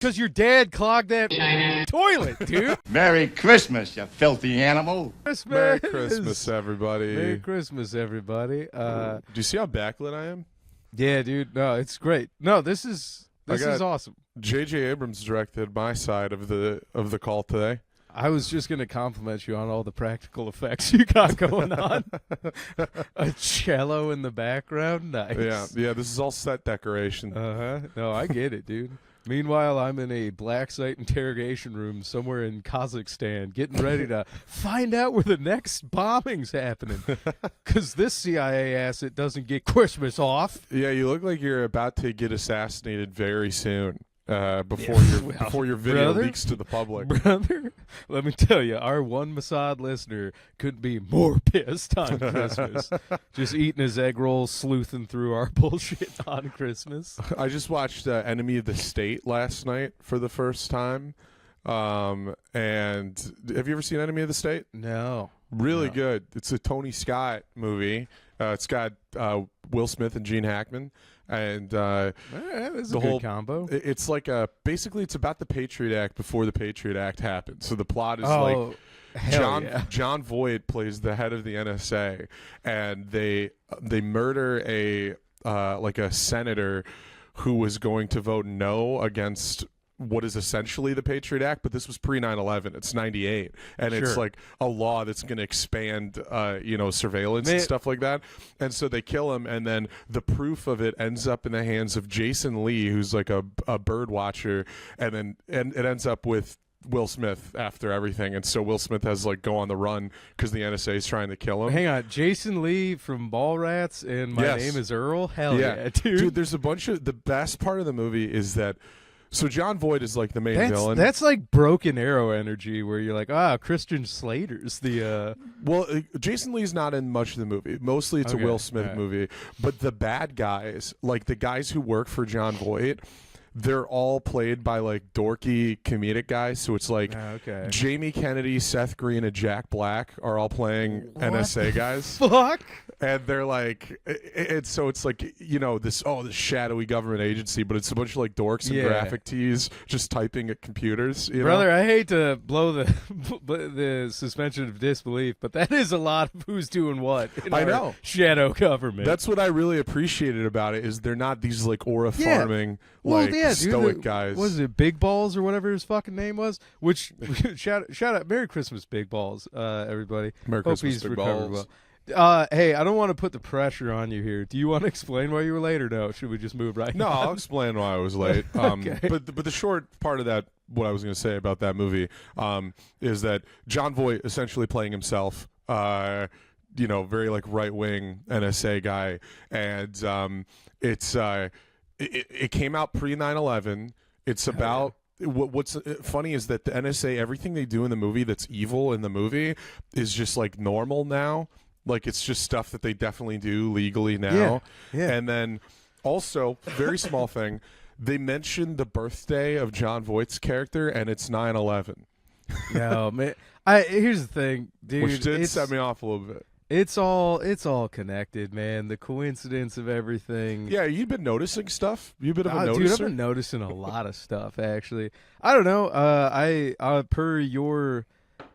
Because your dad clogged that toilet, dude. Merry Christmas, you filthy animal. Merry Christmas, everybody. Merry Christmas, everybody. Do you see how backlit I am? Yeah, dude. No, it's great. No, this is awesome. J.J. Abrams directed my side of the call today. I was just going to compliment you on all the practical effects you got going on. A cello in the background. Nice. Yeah, this is all set decoration. Uh-huh. No, I get it, dude. Meanwhile, I'm in a black site interrogation room somewhere in Kazakhstan getting ready to find out where the next bombing's happening. Because this CIA asset doesn't get Christmas off. Yeah, you look like you're about to get assassinated very soon. Before your video leaks to the public. Brother, let me tell you, our one Mossad listener couldn't be more pissed on Christmas. Just eating his egg rolls, sleuthing through our bullshit on Christmas. I just watched Enemy of the State last night for the first time. And have you ever seen Enemy of the State? No. Really good. It's a Tony Scott movie. It's got Will Smith and Gene Hackman. And that's a good combo. It's like basically it's about the Patriot Act before the Patriot Act happened. So the plot is John Voight plays the head of the NSA, and they murder a senator who was going to vote no against what is essentially the Patriot Act, but this was pre 9/11. It's 98, and it's like a law that's going to expand, surveillance and stuff like that. And so they kill him, and then the proof of it ends up in the hands of Jason Lee, who's like a bird watcher, and it ends up with Will Smith after everything. And so Will Smith has go on the run because the NSA is trying to kill him. Hang on, Jason Lee from Ballrats and My Name is Earl? Hell yeah, dude. Dude, there's a bunch of, the best part of the movie is that, so John Voight is like the main villain. That's like Broken Arrow energy, where you're like, Christian Slater's the. Well, Jason Lee's not in much of the movie. Mostly it's a Will Smith movie. But the bad guys, like the guys who work for John Voight, they're all played by dorky comedic guys. So it's Jamie Kennedy, Seth Green, and Jack Black are all playing NSA guys. Fuck. And they're it's this shadowy government agency, but it's a bunch of dorks and graphic tees just typing at computers. Brother, I hate to blow the suspension of disbelief, but that is a lot of who's doing what. I know. Shadow government. That's what I really appreciated about it, is they're not these aura farming stoic guys. Was it Big Balls or whatever his fucking name was? Which shout out, Merry Christmas, Big Balls, everybody. Merry Christmas, Big Balls. Well. Hey, I don't want to put the pressure on you here. Do you want to explain why you were late, or no? Should we just move right? No, I'll explain why I was late. Okay. But the short part of that, what I was going to say about that movie, is that John Voight essentially playing himself. Very right wing NSA guy, and it came out pre 9/11. It's about. What's funny is that the NSA, everything they do in the movie that's evil in the movie is just normal now. It's just stuff that they definitely do legally now. Yeah. And then also, very small thing, they mentioned the birthday of John Voight's character, and it's 9/11. No, man. Here's the thing, dude. Which did set me off a little bit. It's all connected, man. The coincidence of everything. Yeah, you've been noticing stuff? You've been a noticer? Dude, I've been noticing a lot of stuff, actually. I don't know. Per your,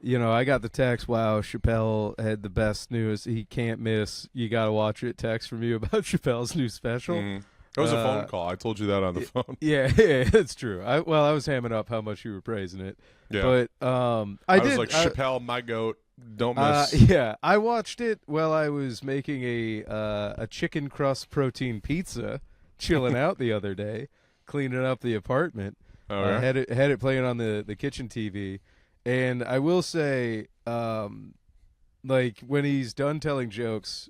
I got the text, wow, Chappelle had the best news. He can't miss. You got to watch it. Text from you about Chappelle's new special. Mm-hmm. It was a phone call. I told you that on the phone. Yeah, it's true. I was hamming up how much you were praising it. Yeah. But I was like, Chappelle, my goat. Don't miss. Yeah, I watched it while I was making a chicken crust protein pizza, chilling out the other day, cleaning up the apartment. Had it playing on the kitchen TV, and I will say, when he's done telling jokes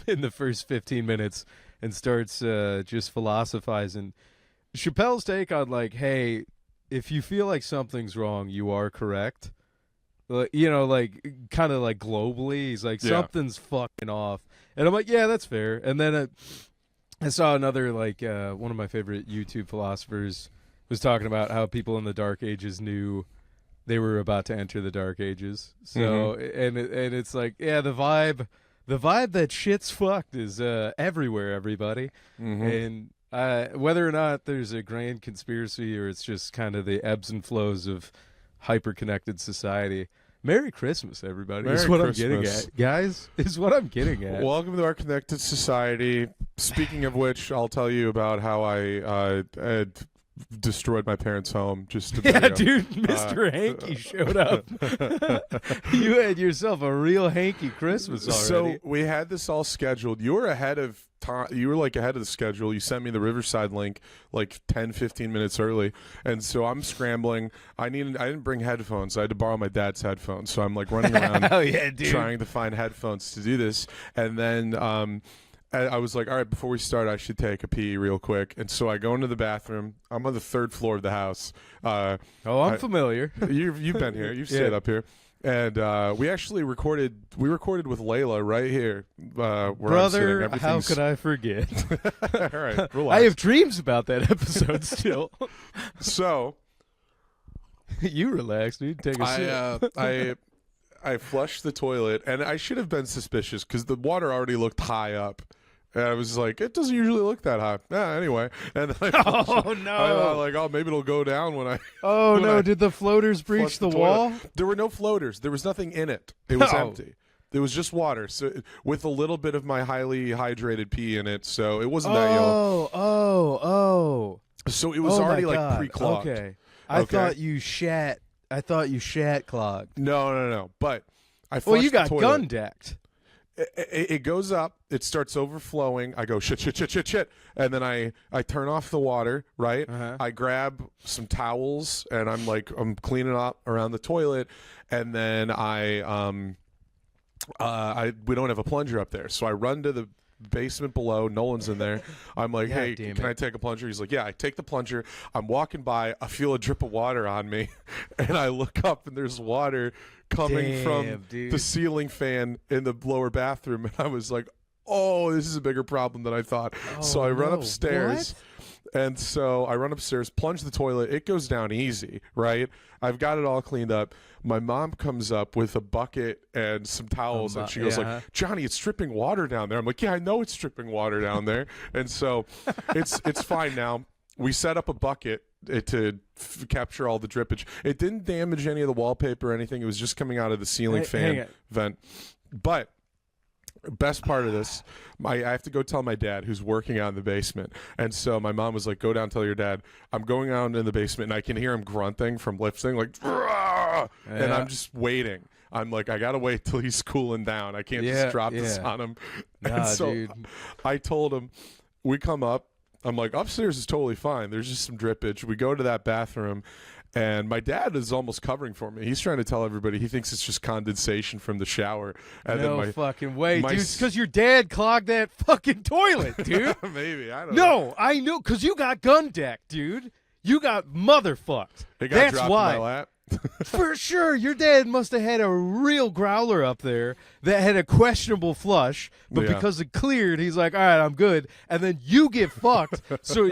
in the first 15 minutes and starts just philosophizing, Chappelle's take on hey, if you feel like something's wrong, you are correct. Kind of globally, he's like, something's fucking off. And I'm like, yeah, that's fair. And then I saw another, one of my favorite YouTube philosophers was talking about how people in the Dark Ages knew they were about to enter the Dark Ages. So, and it's like, yeah, the vibe that shit's fucked is everywhere, everybody. And Whether or not there's a grand conspiracy or it's just kind of the ebbs and flows of hyper-connected society. Merry Christmas, everybody. Merry is what Christmas. I'm getting at, guys. Is what I'm getting at. Welcome to our connected society. Speaking of which, I'll tell you about how I destroyed my parents' home. Just yeah, dude, Mr. Hanky showed up. You had yourself a real hanky Christmas already. So we had this all scheduled. You were ahead of time. You were like ahead of the schedule. You sent me the Riverside link like 10, 15 minutes early, and so I'm scrambling. I didn't bring headphones. I had to borrow my dad's headphones. So I'm like running around trying to find headphones to do this, and then I was like, all right, before we start, I should take a pee real quick. And so I go into the bathroom. I'm on the 3rd floor of the house. I'm familiar. You've been here. You've stayed up here. And we actually recorded with Layla right here. Where Brother, I'm sitting. how could I forget? All right, relax. I have dreams about that episode still. So you relax, dude. Take a sip. I flushed the toilet, and I should have been suspicious because the water already looked high up. And I was like, it doesn't usually look that high. Anyway. And then I oh, no. I thought, like, maybe it'll go down when I. Oh, when no. I Did the floaters breach the wall? There were no floaters. There was nothing in it. It was empty. There was just water, so with a little bit of my highly hydrated pee in it, so it wasn't that yellow. So it was already like pre-clogged. Okay. I thought you shat clogged. No. But I flushed Well, you got the toilet. gun decked. It goes up. It starts overflowing. I go shit, and then I turn off the water. Right. Uh-huh. I grab some towels and I'm cleaning up around the toilet, and then we don't have a plunger up there, so I run to the basement below. Nolan's in there. I'm like, hey, can I take a plunger? He's like, yeah. I take the plunger. I'm walking by. I feel a drip of water on me, and I look up, and there's water coming from the ceiling fan in the lower bathroom. And I was like, oh, this is a bigger problem than I thought. So I run upstairs. What? And so I run upstairs, plunge the toilet. It goes down easy, right? I've got it all cleaned up. My mom comes up with a bucket and some towels, and she goes like, Johnny, it's dripping water down there. I'm like, yeah, I know it's dripping water down there. And so it's fine now. We set up a bucket to capture all the drippage. It didn't damage any of the wallpaper or anything. It was just coming out of the ceiling fan vent. But best part of this, I have to go tell my dad, who's working out in the basement. And so my mom was like, go down and tell your dad. I'm going out in the basement, and I can hear him grunting from lifting, like, and I'm just waiting. I'm like, I got to wait till he's cooling down. I can't just drop this on him. And so dude. I told him, we come up. I'm like, upstairs is totally fine. There's just some drippage. We go to that bathroom, and my dad is almost covering for me. He's trying to tell everybody he thinks it's just condensation from the shower. And no then fucking way, dude. It's because your dad clogged that fucking toilet, dude. Maybe. I don't know. No, I know, because you got gun decked, dude. You got motherfucked. It got That's dropped why. in my lap. For sure, your dad must have had a real growler up there that had a questionable flush, but because it cleared, he's like, all right, I'm good. And then you get fucked.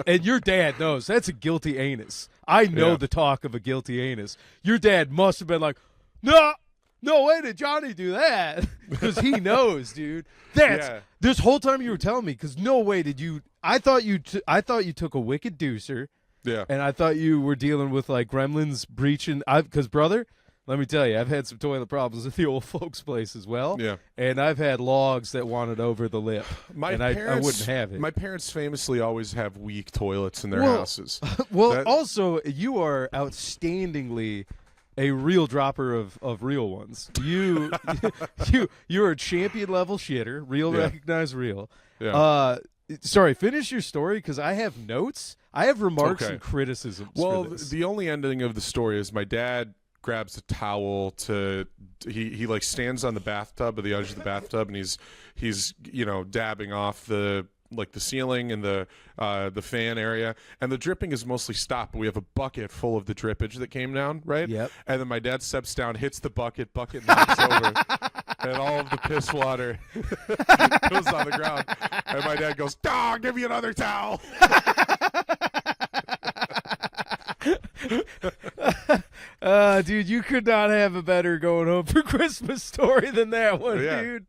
And your dad knows that's a guilty anus. I know the talk of a guilty anus. Your dad must have been like, no way did Johnny do that, because he knows, dude. This whole time you were telling me, because no way did you. I thought you took a wicked deucer. Yeah. And I thought you were dealing with like gremlins breaching. Because, brother, let me tell you, I've had some toilet problems at the old folks' place as well. Yeah. And I've had logs that wanted over the lip. I wouldn't have it. My parents famously always have weak toilets in their houses. Also, you are outstandingly a real dropper of real ones. You're a champion level shitter, real recognized real. Yeah. Sorry, finish your story, because I have notes. I have remarks and criticisms. Well, for this. the only ending of the story is my dad grabs a towel he like stands on the bathtub, at the edge of the bathtub, and he's dabbing off the ceiling and the fan area, and the dripping is mostly stopped. But we have a bucket full of the drippage that came down, right? Yep. And then my dad steps down, hits the bucket knocks over, and all of the piss water goes on the ground. And my dad goes, "Dog, give me another towel." Dude, you could not have a better going home for Christmas story than that one, dude.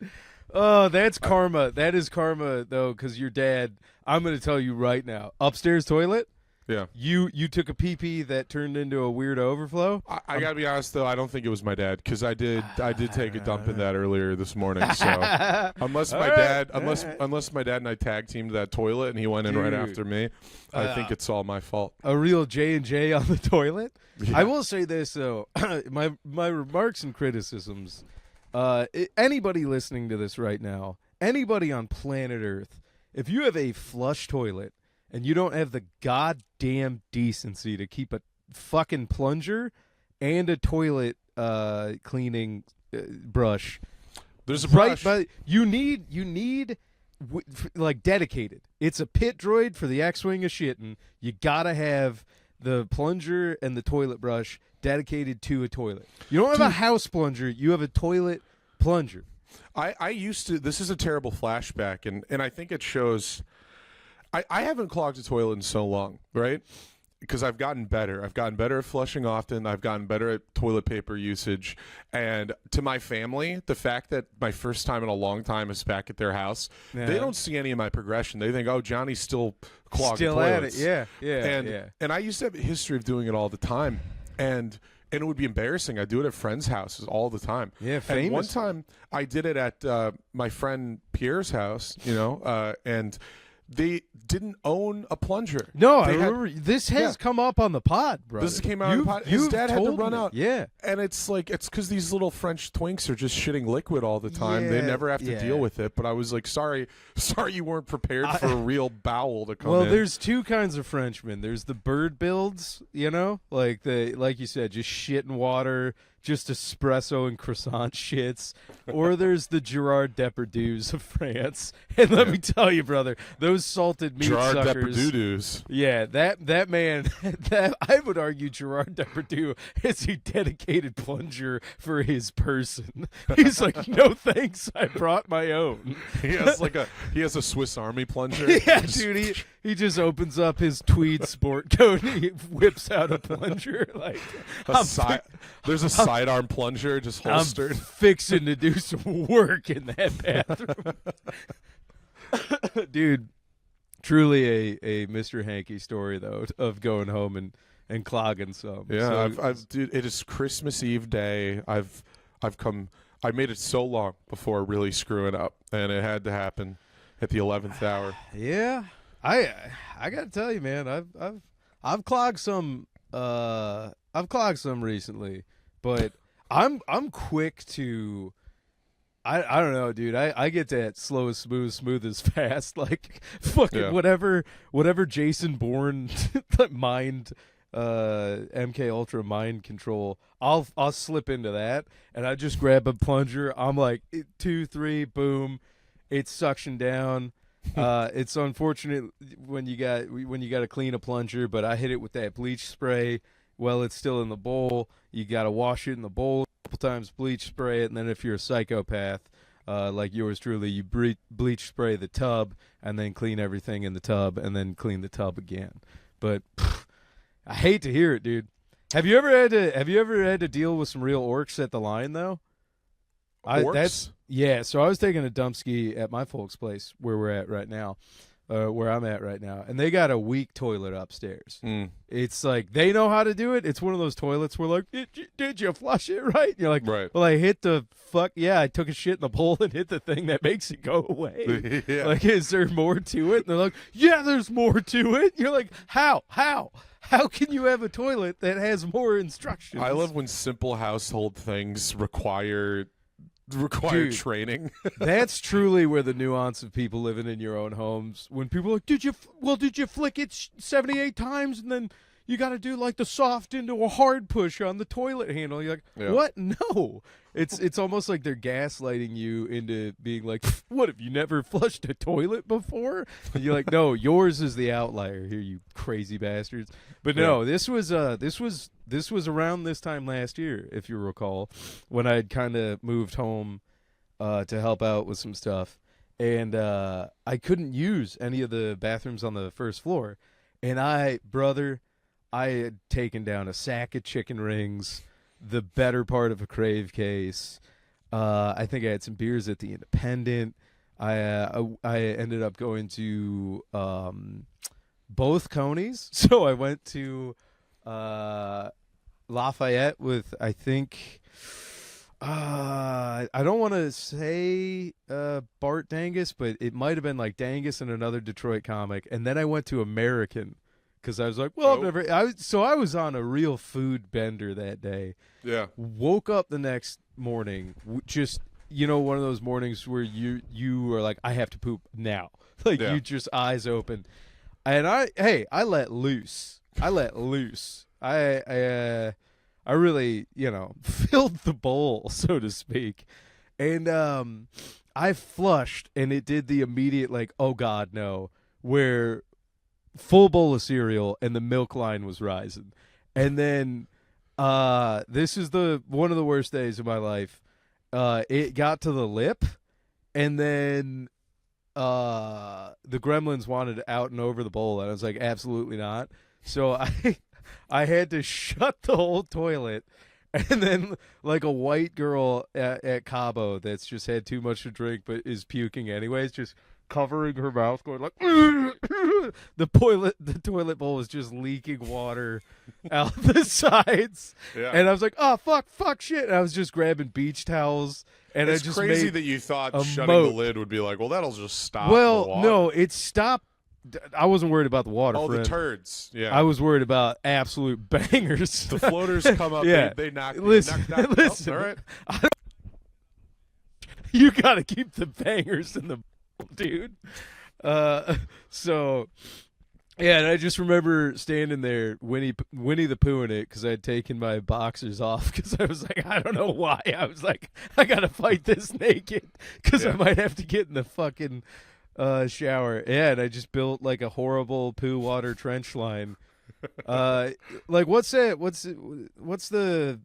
Oh, that's karma. That is karma, though, because your dad, I'm going to tell you right now. Upstairs toilet. Yeah. You took a pee that turned into a weird overflow. I gotta be honest though, I don't think it was my dad because I did take a dump in that earlier this morning. So unless my dad and I tag teamed that toilet and he went in right after me, I think it's all my fault. A real J&J on the toilet. Yeah. I will say this though, my remarks and criticisms. Anybody listening to this right now, anybody on planet Earth, if you have a flush toilet and you don't have the goddamn decency to keep a fucking plunger and a toilet cleaning brush, there's a brush. But you need like dedicated. It's a pit droid for the X-wing of shitting. You gotta have the plunger and the toilet brush dedicated to a toilet. You don't have a house plunger. You have a toilet plunger. I used to. This is a terrible flashback, and I think it shows. I haven't clogged a toilet in so long, right? Because I've gotten better. I've gotten better at flushing often. I've gotten better at toilet paper usage. And to my family, the fact that my first time in a long time is back at their house, they don't see any of my progression. They think, oh, Johnny's still clogging toilets. At it. And I used to have a history of doing it all the time. And it would be embarrassing. I do it at friends' houses all the time. Yeah, famous. And one time I did it at my friend Pierre's house, and they didn't own a plunger. No, I remember this has come up on the pod, bro. This came out on the pod. His dad had to run out. Yeah. And it's because these little French twinks are just shitting liquid all the time. They never have to deal with it. But I was like, sorry you weren't prepared for a real bowel to come in. Well, there's two kinds of Frenchmen. There's the bird builds, like you said, just shit and water, just espresso and croissant shits, or there's the Gerard Depardieu's of France. And let me tell you, brother, those salted meat Gerard suckers. Depardieu's. Yeah, that man. I would argue Gerard Depardieu is a dedicated plunger for his person. He's like, no thanks, I brought my own. He has a Swiss Army plunger. Yeah, dude. He just opens up his tweed sport coat and he whips out a plunger like there's a sidearm plunger just holstered. I'm fixing to do some work in that bathroom. Dude, truly a Mr. Hanky story though of going home and clogging some. Yeah, so, dude, it is Christmas Eve day. I made it so long before really screwing up, and it had to happen at the 11th hour. Yeah. I got to tell you, man, I've clogged some recently, but I'm quick to I don't know, dude. I get that slow as smooth as fast, like fucking whatever Jason Bourne mind MK Ultra mind control. I'll slip into that and I just grab a plunger. I'm like 2, 3, boom, it's suction down. It's unfortunate when you got to clean a plunger, but I hit it with that bleach spray. Well, it's still in the bowl. You got to wash it in the bowl a couple times, bleach spray it, and then if you're a psychopath like yours truly, you bleach spray the tub and then clean everything in the tub and then clean the tub again. But I hate to hear it, dude. Have you ever had to deal with some real orcs at the line though? Orcs? So I was taking a dump ski at my folks' place where we're at right now, where I'm at right now, and they got a weak toilet upstairs. It's like they know how to do it. It's one of those toilets where like, did you flush it right? And you're like, right. Well, I hit the fuck. Yeah, I took a shit in the bowl and hit the thing that makes it go away. Yeah. Like, is there more to it? And they're like, yeah, there's more to it. And you're like, how? How can you have a toilet that has more instructions? I love when simple household things require Dude, training. That's truly where the nuance of people living in your own homes. When people are like, did you flick it 78 times and then you got to do like the soft into a hard push on the toilet handle? You're like, what? No. It's almost like they're gaslighting you into being like, what, have you never flushed a toilet before? And you're like, no, yours is the outlier here, you crazy bastards. But no, this was around this time last year, if you recall, when I had kind of moved home to help out with some stuff, and I couldn't use any of the bathrooms on the first floor, and I had taken down a sack of chicken rings, the better part of a Crave case. I think I had some beers at the Independent. I ended up going to both Conies. So I went to Lafayette with, I think, I don't want to say Bart Dangus, but it might have been like Dangus and another Detroit comic. And then I went to American because I was like, well, I was on a real food bender that day. Yeah. Woke up the next morning, just, one of those mornings where you are like, I have to poop now. Like, you just eyes open. And I let loose. I really, filled the bowl, so to speak. And I flushed, and it did the immediate, like, oh, God, no, where full bowl of cereal, and the milk line was rising. And then this is one of the worst days of my life. It got to the lip, and then the gremlins wanted out and over the bowl, and I was like, absolutely not. So I had to shut the whole toilet, and then like a white girl at Cabo that's just had too much to drink but is puking anyways, just covering her mouth, going like the toilet bowl was just leaking water out the sides. Yeah. And I was like, oh fuck shit. And I was just grabbing beach towels, and it's I just crazy made that you thought shutting moat. the lid would be like, well, that'll just stop. Well, the water. no, it stopped. I wasn't worried about the water. Oh, friend. The turds. Yeah. I was worried about absolute bangers. The floaters come up. Yeah. They knock. Listen. Oh, all right. You got to keep the bangers in the dude. So, yeah, and I just remember standing there, Winnie the Pooh in it, because I had taken my boxers off because I was like, I don't know why. I was like, I got to fight this naked because I might have to get in the fucking shower. Yeah, and I just built like a horrible poo water trench line. Like what's the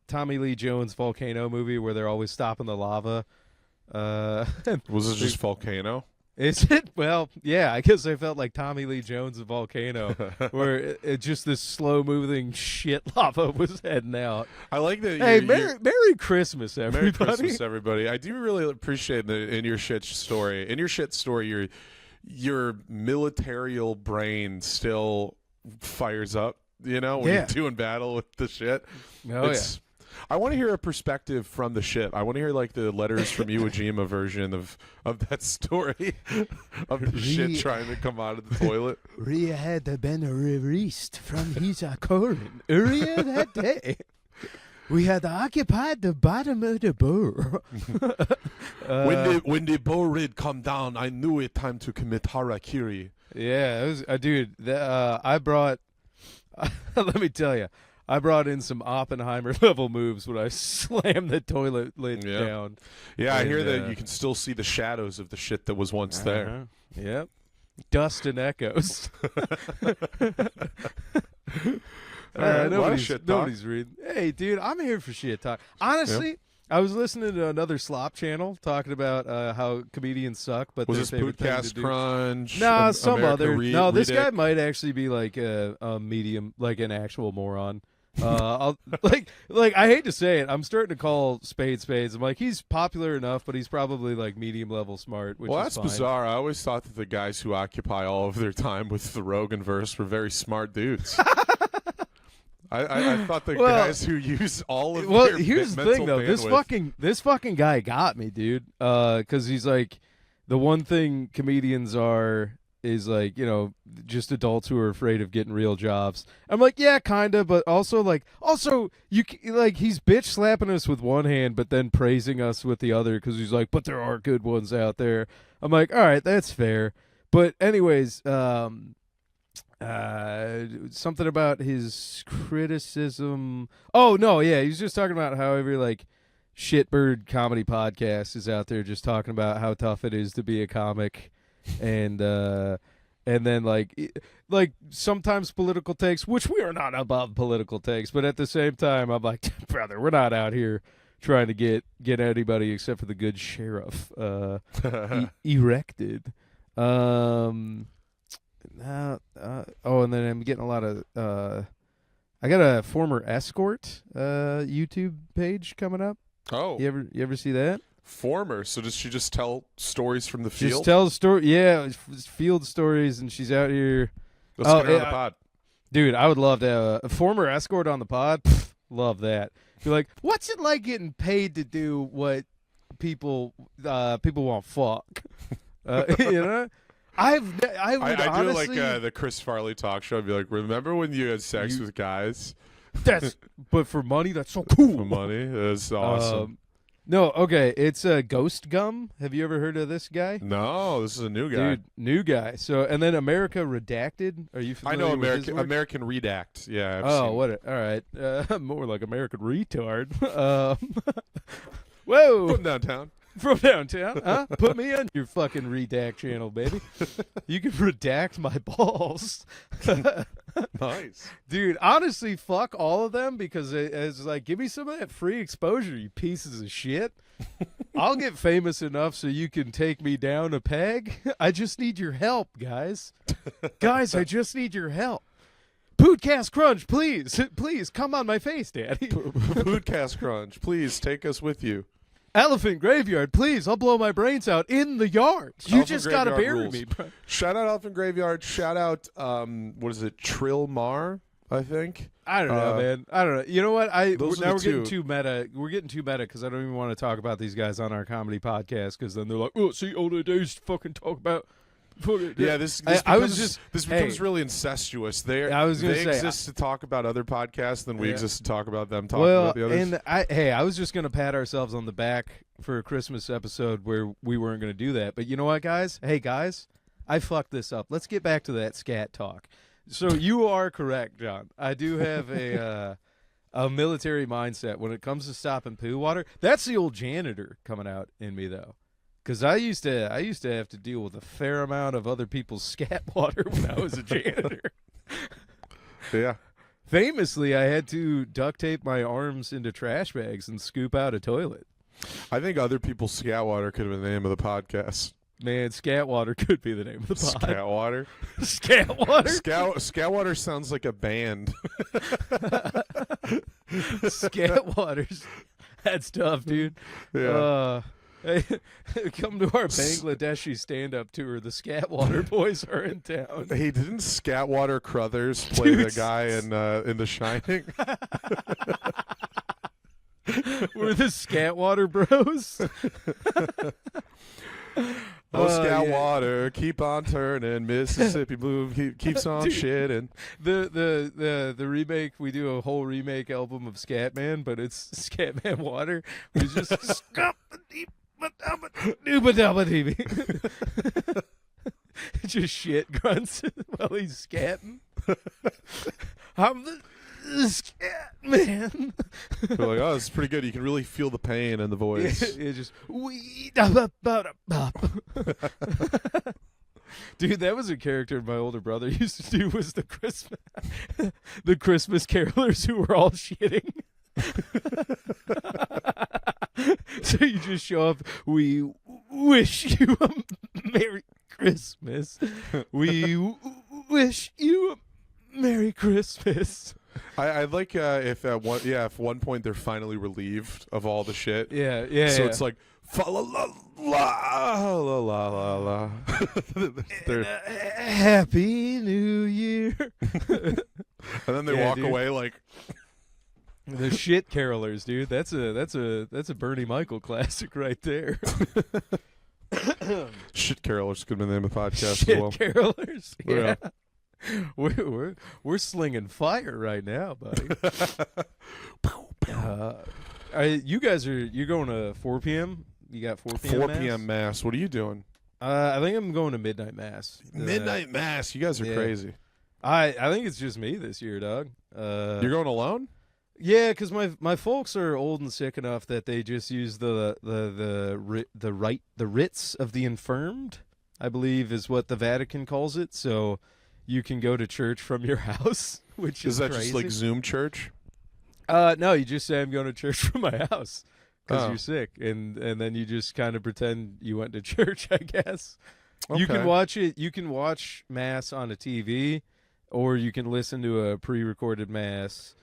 Tommy Lee Jones volcano movie where they're always stopping the lava? Was it just Volcano? Is it? Well, yeah, I guess I felt like Tommy Lee Jones of Volcano, where it just this slow-moving shit lava was heading out. I like that. Hey, Merry Christmas, everybody. Merry Christmas, everybody. I do really appreciate that in your shit story. In your shit story, your militarial brain still fires up, when you're doing battle with the shit. Oh, yeah. I want to hear a perspective from the ship. I want to hear like the letters from Iwo Jima version of that story of the shit trying to come out of the toilet. Ria had been released from his current earlier that day. We had occupied the bottom of the boat. When the bow rid come down, I knew it time to commit harakiri. Yeah, it was, dude. I brought. Let me tell you. I brought in some Oppenheimer level moves when I slammed the toilet lid down. Yeah, I hear that you can still see the shadows of the shit that was once there. Yep. Dust and echoes. Nobody's reading. Hey, dude, I'm here for shit talk. Honestly, I was listening to another slop channel talking about how comedians suck, but was this Podcast Crunch? Nah, some other. No, this guy Redick? might actually be like a medium, like an actual moron. I hate to say it, I'm starting to call spades. I'm like, he's popular enough, but he's probably like medium level smart. Which that's fine. Bizarre. I always thought that the guys who occupy all of their time with the Rogan verse were very smart dudes. I thought the guys who use all of their here's the thing though, bandwidth. this fucking guy got me, dude. Because he's like, the one thing comedians is like, just adults who are afraid of getting real jobs. I'm like, yeah, kind of, but also you like, he's bitch slapping us with one hand, but then praising us with the other because he's like, but there are good ones out there. I'm like, all right, that's fair. But anyways, something about his criticism. Oh no, yeah, he's just talking about how every like shitbird comedy podcast is out there just talking about how tough it is to be a comic. And then like sometimes political takes, which we are not above political takes, but at the same time I'm like, brother, we're not out here trying to get anybody except for the good sheriff erected. And then I'm getting a lot of I got a former escort YouTube page coming up. Oh, you ever see that? Former. So does she just tell stories from the field? Just tell story. Yeah, field stories, and she's out here. Let's get her on the pod. Dude, I would love to have a former escort on the pod. Pfft, love that. Be like, what's it like getting paid to do what people want? Fuck. You know, I would honestly do like the Chris Farley talk show. I'd be like, remember when you had sex with guys? But for money, that's so cool. For money, that's awesome. No, okay, it's Ghost Gum. Have you ever heard of this guy? No, this is a new guy. Dude, new guy. So, and then America Redacted. Are you familiar I know with his work? American Redact. Yeah. All right. More like American Retard. Whoa. From downtown. From downtown, huh? Put me on your fucking Redact channel, baby. You can redact my balls. Nice. Dude, honestly, fuck all of them because it's like, give me some of that free exposure, you pieces of shit. I'll get famous enough so you can take me down a peg. I just need your help, guys. Guys, I just need your help. Podcast Crunch, please. Please, come on my face, Daddy. Podcast Crunch, please take us with you. Elephant Graveyard, please. I'll blow my brains out in the yard. You just got to bury me, bro. Shout out Elephant Graveyard. Shout out, what is it, Trill Mar, I think. I don't know, man. I don't know. You know what? We're getting two. too meta. We're getting too meta because I don't even want to talk about these guys on our comedy podcast because then they're like, oh, see, all they do is fucking talk about. Yeah, this becomes really incestuous. They exist to talk about other podcasts, then we exist to talk about them talking about the others. And I was just going to pat ourselves on the back for a Christmas episode where we weren't going to do that. But you know what, guys? Hey, guys, I fucked this up. Let's get back to that scat talk. So you are correct, John. I do have a military mindset when it comes to stopping poo water. That's the old janitor coming out in me, though. Because I used to have to deal with a fair amount of other people's scat water when I was a janitor. Yeah. Famously, I had to duct tape my arms into trash bags and scoop out a toilet. I think other people's scat water could have been the name of the podcast. Man, scat water could be the name of the pod. Scat water? Scat water? Scat water sounds like a band. Scat waters. That's tough, dude. Yeah. Hey, come to our Bangladeshi stand-up tour. The Scatwater Boys are in town. Hey, didn't Scatwater Crothers play the guy in The Shining? We're the Scatwater Bros. Scatwater, keep on turning. Mississippi Blue keeps on shitting. The remake, we do a whole remake album of Scatman, but it's Scatman Water. We just stop the deep. Just shit grunts while he's scatting. I'm the scat man. They're like, oh, this is pretty good. You can really feel the pain in the voice. It's just dude, that was a character my older brother used to do. Was the Christmas carolers who were all shitting. So you just show up. We wish you a Merry Christmas. We wish you a Merry Christmas. I like if at one point they're finally relieved of all the shit. Yeah. So it's like fa la la la la la la la. Happy New Year. And then they walk away like. The shit carolers, dude. That's a Bernie Michael classic right there. Shit carolers could be the name of the podcast shit as well. Carolers, yeah. We're slinging fire right now, buddy. You guys you're going to 4 p.m. You got 4 p.m. 4 p.m. mass. What are you doing? I think I'm going to midnight mass. Midnight mass. You guys are crazy. I think it's just me this year, dog. You're going alone? Yeah, because my folks are old and sick enough that they just use the writs of the infirmed, I believe is what the Vatican calls it. So you can go to church from your house, which is that crazy. Just like Zoom church? No, you just say I'm going to church from my house because you're sick, and then you just kind of pretend you went to church, I guess. Okay. You can watch it. You can watch mass on a TV, or you can listen to a pre-recorded mass.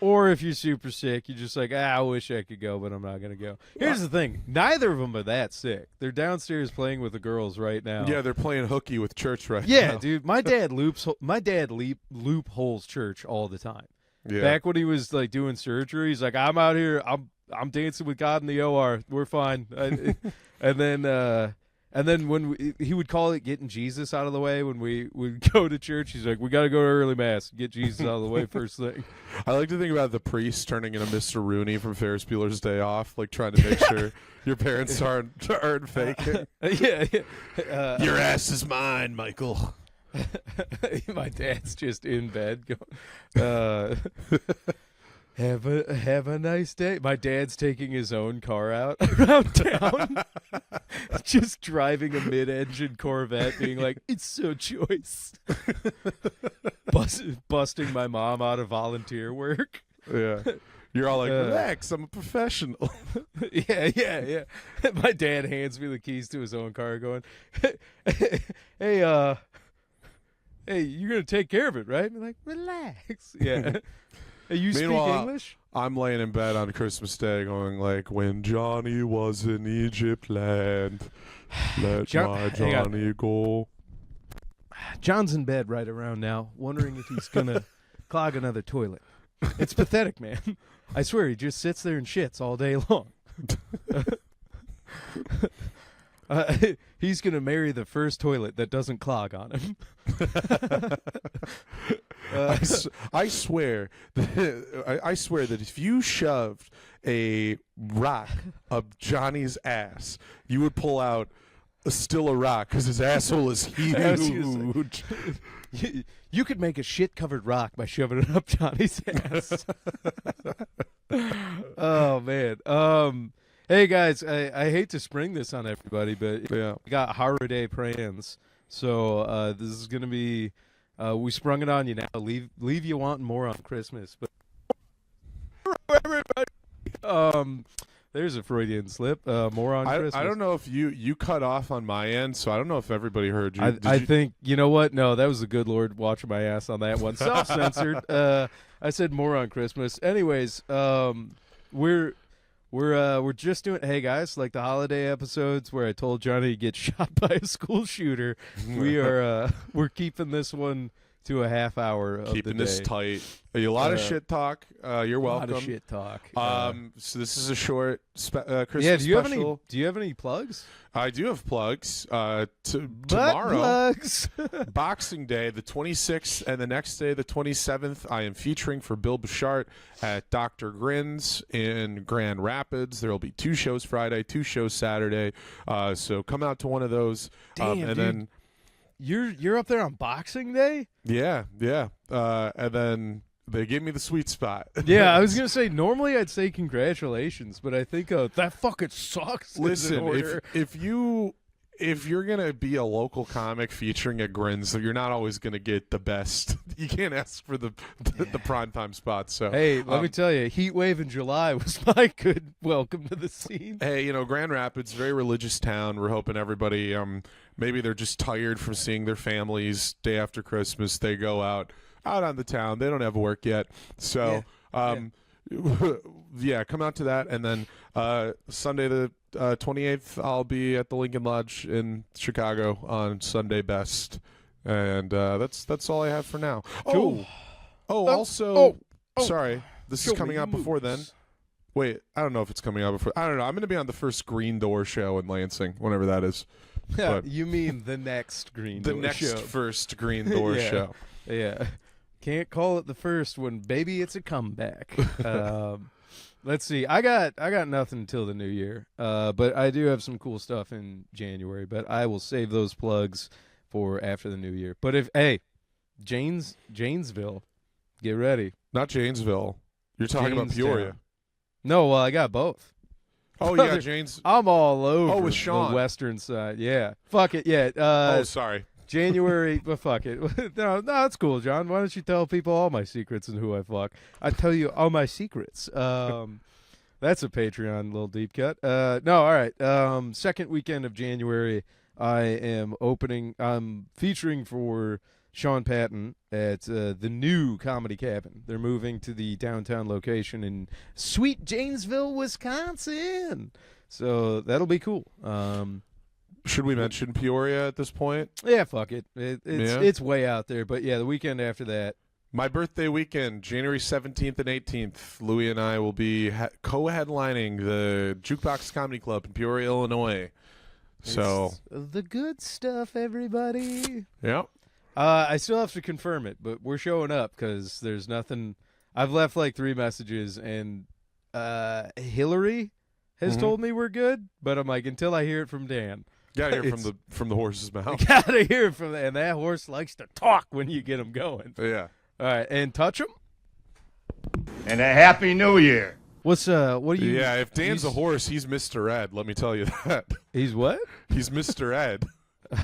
Or if you're super sick, you're just like, I wish I could go, but I'm not going to go. Here's the thing. Neither of them are that sick. They're downstairs playing with the girls right now. Yeah, they're playing hooky with church right now. Yeah, dude. My dad loopholes church all the time. Yeah. Back when he was like doing surgery, he's like, I'm out here. I'm dancing with God in the OR. We're fine. And then when he would call it getting Jesus out of the way when we would go to church, he's like, we got to go to early mass, get Jesus out of the way first thing. I like to think about the priest turning into Mr. Rooney from Ferris Bueller's Day Off, like trying to make sure your parents aren't faking. Yeah. Your ass is mine, Michael. My dad's just in bed going, have a nice day. My dad's taking his own car out around town, just driving a mid-engine Corvette, being like, "It's so choice." Busting my mom out of volunteer work. Yeah, you're all like, "Relax, I'm a professional." Yeah. My dad hands me the keys to his own car, going, "Hey, you're gonna take care of it, right?" I'm like, "Relax." Yeah. Hey, you speak English? I'm laying in bed on Christmas Day going like, when Johnny was in Egypt land, let my Johnny go. John's in bed right around now, wondering if he's going to clog another toilet. It's pathetic, man. I swear, he just sits there and shits all day long. He's going to marry the first toilet that doesn't clog on him. I swear that if you shoved a rock up Johnny's ass, you would pull out still a rock because his asshole is huge. You could make a shit-covered rock by shoving it up Johnny's ass. Oh, man. Hey, guys, I hate to spring this on everybody, but we got holiday plans. So this is going to be we sprung it on you now. Leave you wanting more on Christmas. But everybody, there's a Freudian slip. More on Christmas. I don't know if you cut off on my end, so I don't know if everybody heard you. I think, you know what? No, that was the good Lord watching my ass on that one. Self-censored. I said more on Christmas. Anyways, we're just doing, hey guys, like the holiday episodes where I told Johnny to get shot by a school shooter. We're keeping this one to a half hour of keeping the day. This tight. A lot of shit talk. You're welcome. A lot of shit talk. So this is a short Christmas do you special. Do you have any plugs? I do have plugs. Tomorrow, plugs. Boxing Day, the 26th, and the next day, the 27th, I am featuring for Bill Bouchard at Dr. Grin's in Grand Rapids. There will be 2 shows Friday, 2 shows Saturday. So come out to one of those. Damn, and dude. then you're up there on Boxing Day? Yeah. And then they gave me the sweet spot. Yeah, I was going to say, normally I'd say congratulations, but I think that fucking sucks. Listen, if you're going to be a local comic featuring at Grins, you're not always going to get the best. You can't ask for the primetime spots. So hey, let me tell you, Heat Wave in July was my good welcome to the scene. Hey, Grand Rapids, very religious town. We're hoping everybody, maybe they're just tired from seeing their families day after Christmas. They go out on the town. They don't have work yet. So, come out to that. And then Sunday the 28th, I'll be at the Lincoln Lodge in Chicago on Sunday Best. And that's all I have for now. Cool. Sorry. This is coming out before then. Wait, I don't know if it's coming out before. I don't know. I'm going to be on the first Green Door show in Lansing, whenever that is. Yeah, you mean the next Green Door show. The next first Green Door show. Yeah. Can't call it the first one, baby. It's a comeback. Let's see. I got nothing until the new year, but I do have some cool stuff in January. But I will save those plugs for after the new year. But Janesville, get ready. Not Janesville. You're talking about Peoria. No, well, I got both. Oh yeah, Janes. I'm all over. With Sean. The western side. Yeah. Fuck it. Yeah. Sorry. January, but fuck it. No, it's cool, John. Why don't you tell people all my secrets and who I fuck? I tell you all my secrets. That's a Patreon little deep cut. No, all right. Second weekend of January, I'm featuring for Sean Patton at the new Comedy Cabin. They're moving to the downtown location in sweet Janesville, Wisconsin. So that'll be cool. Should we mention Peoria at this point? Yeah, fuck it. It's way out there. But yeah, the weekend after that. My birthday weekend, January 17th and 18th, Louie and I will be co-headlining the Jukebox Comedy Club in Peoria, Illinois. So it's the good stuff, everybody. Yeah. I still have to confirm it, but we're showing up because there's nothing. I've left like 3 messages, and Hillary has told me we're good, but I'm like, until I hear it from Dan. Gotta hear from the horse's mouth. Gotta hear it from and that horse likes to talk when you get him going. Yeah. All right, and touch him. And a Happy New Year. What are you? Yeah, if Dan's a horse, he's Mr. Ed. Let me tell you that. He's what? He's Mr. Ed.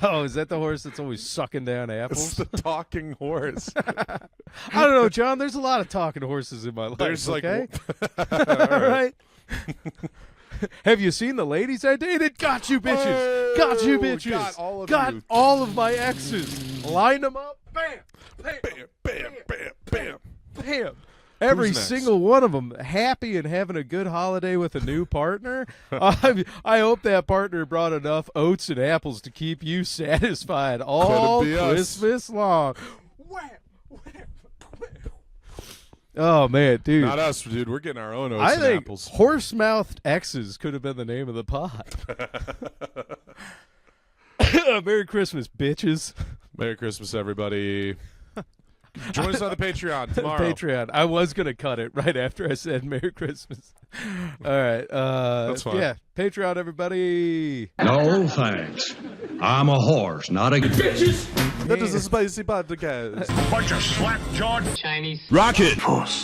Oh, is that the horse that's always sucking down apples? It's the talking horse. I don't know, John. There's a lot of talking horses in my life. There's okay? All right. Have you seen the ladies I dated? Got you, bitches. Oh, got you, bitches. Got all of my exes. Line them up. Bam. Bam. Bam, bam, bam, bam. Bam. Every Who's next? single one of them happy and having a good holiday with a new partner. I hope that partner brought enough oats and apples to keep you satisfied all Christmas long. Wham, wham, wham. Oh, man, dude. Not us, dude. We're getting our own oats I and think apples. horse-mouthed X's could have been the name of the pod. Merry Christmas, bitches. Merry Christmas, everybody. Join us on the Patreon tomorrow. Patreon. I was going to cut it right after I said Merry Christmas. All right. That's fine. Yeah, Patreon, everybody. No, thanks. I'm a horse, not a... Bitches! That is a spicy podcast. Bunch of slap-jawed Chinese. Rocket! Horse.